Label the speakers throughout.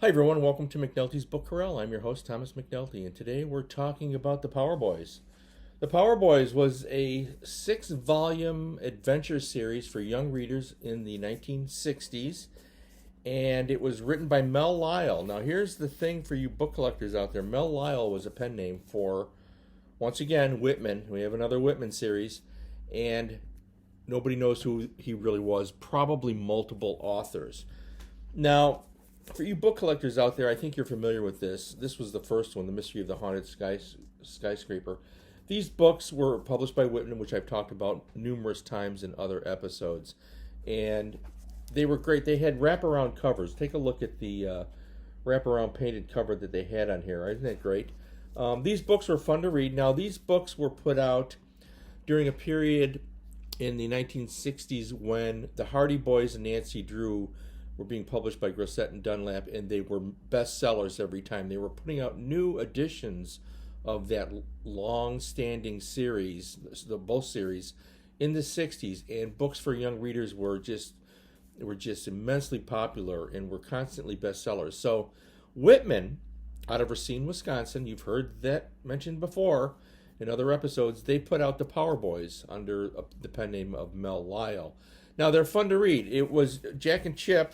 Speaker 1: Hi everyone, welcome to McNulty's Book Corral. I'm your host Thomas McNulty, and today we're talking about the Power Boys. The Power Boys was a 6-volume adventure series for young readers in the 1960s, and it was written by Mel Lyle. Now here's the thing for you book collectors out there. Mel Lyle was a pen name for, once again, Whitman. We have another Whitman series, and nobody knows who he really was, probably multiple authors. Now, for you book collectors out there, I think you're familiar with this. This was the first one, The Mystery of the Haunted Skyscraper. These books were published by Whitman, which I've talked about numerous times in other episodes. And they were great. They had wraparound covers. Take a look at the wraparound painted cover that they had on here. Isn't that great? These books were fun to read. Now, these books were put out during a period in the 1960s when the Hardy Boys and Nancy Drew were being published by Grosset and Dunlap, and they were bestsellers every time. They were putting out new editions of that long-standing series, both series, in the 60s, and books for young readers were just immensely popular and were constantly bestsellers. So Whitman, out of Racine, Wisconsin, you've heard that mentioned before in other episodes, they put out the Power Boys under the pen name of Mel Lyle. Now, they're fun to read. It was Jack and Chip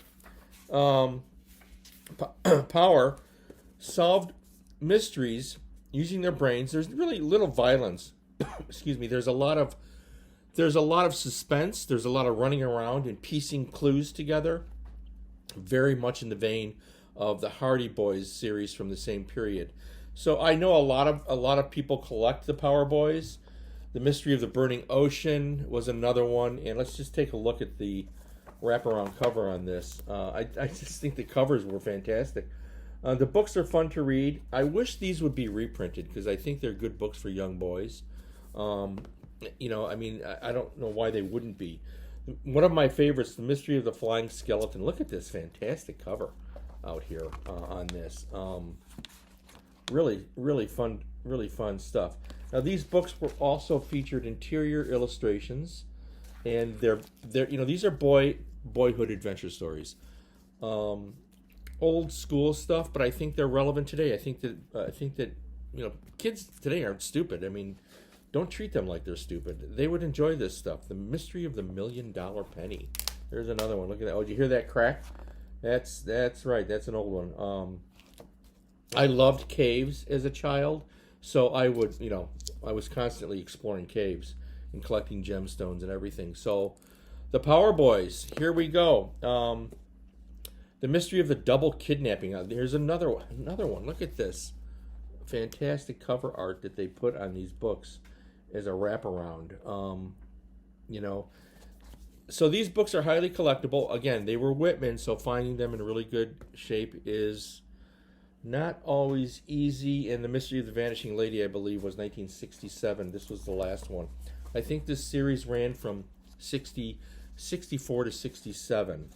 Speaker 1: Power solved mysteries using their brains. There's really little violence. Excuse me. There's a lot of suspense. There's a lot of running around and piecing clues together. Very much in the vein of the Hardy Boys series from the same period. So I know a lot of people collect the Power Boys. The Mystery of the Burning Ocean was another one, and let's just take a look at the wraparound cover on this. I just think the covers were fantastic. The books are fun to read. I wish these would be reprinted because I think they're good books for young boys. I don't know why they wouldn't be. One of my favorites, The Mystery of the Flying Skeleton. Look at this fantastic cover out here on this. Really fun stuff. Now, these books were also featured interior illustrations, and they're these are boyhood adventure stories, old school stuff, but I think they're relevant today. I think that kids today aren't stupid. I mean, don't treat them like they're stupid. They would enjoy this stuff. The Mystery of the $1 Million Penny. There's another one. Look at that. Oh, did you hear that crack? That's right. That's an old one. I loved caves as a child. So I was constantly exploring caves and collecting gemstones and everything. So the Power Boys, here we go. The Mystery of the Double Kidnapping. Here's another one. Look at this. Fantastic cover art that they put on these books as a wraparound. So these books are highly collectible. Again, they were Whitman, so finding them in really good shape is not always easy. And The Mystery of the Vanishing Lady, I believe, was 1967. This was the last one. I think this series ran from 64 to 67.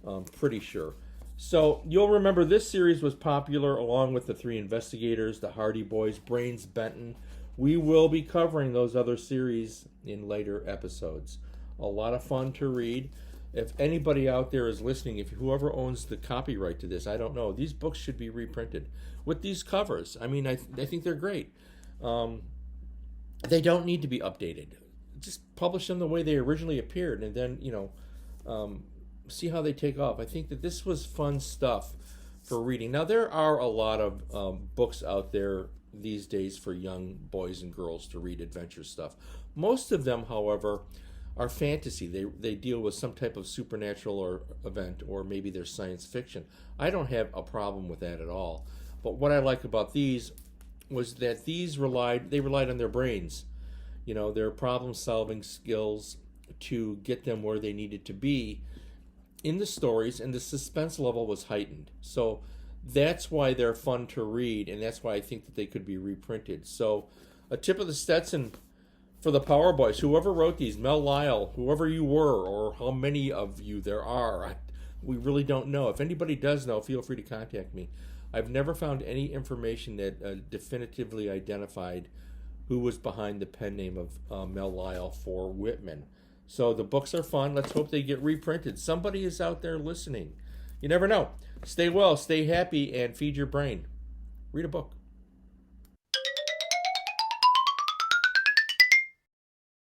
Speaker 1: I'm pretty sure. So you'll remember this series was popular along with The Three Investigators, The Hardy Boys, Brains Benton. We will be covering those other series in later episodes. A lot of fun to read. If anybody out there is listening, if whoever owns the copyright to this, I don't know, these books should be reprinted with these covers. I mean, I think they're great. They don't need to be updated. Just publish them the way they originally appeared, and then see how they take off. I think that this was fun stuff for reading. Now, there are a lot of books out there these days for young boys and girls to read adventure stuff. Most of them, however, are fantasy. They deal with some type of supernatural or event, or maybe they're science fiction. I don't have a problem with that at all. But what I like about these was that these relied on their brains, their problem-solving skills to get them where they needed to be in the stories, and the suspense level was heightened. So that's why they're fun to read, and that's why I think that they could be reprinted. So a tip of the Stetson for the Power Boys, whoever wrote these, Mel Lyle, whoever you were, or how many of you there are, we really don't know. If anybody does know, feel free to contact me. I've never found any information that definitively identified who was behind the pen name of Mel Lyle for Whitman. So the books are fun. Let's hope they get reprinted. Somebody is out there listening. You never know. Stay well, stay happy, and feed your brain. Read a book.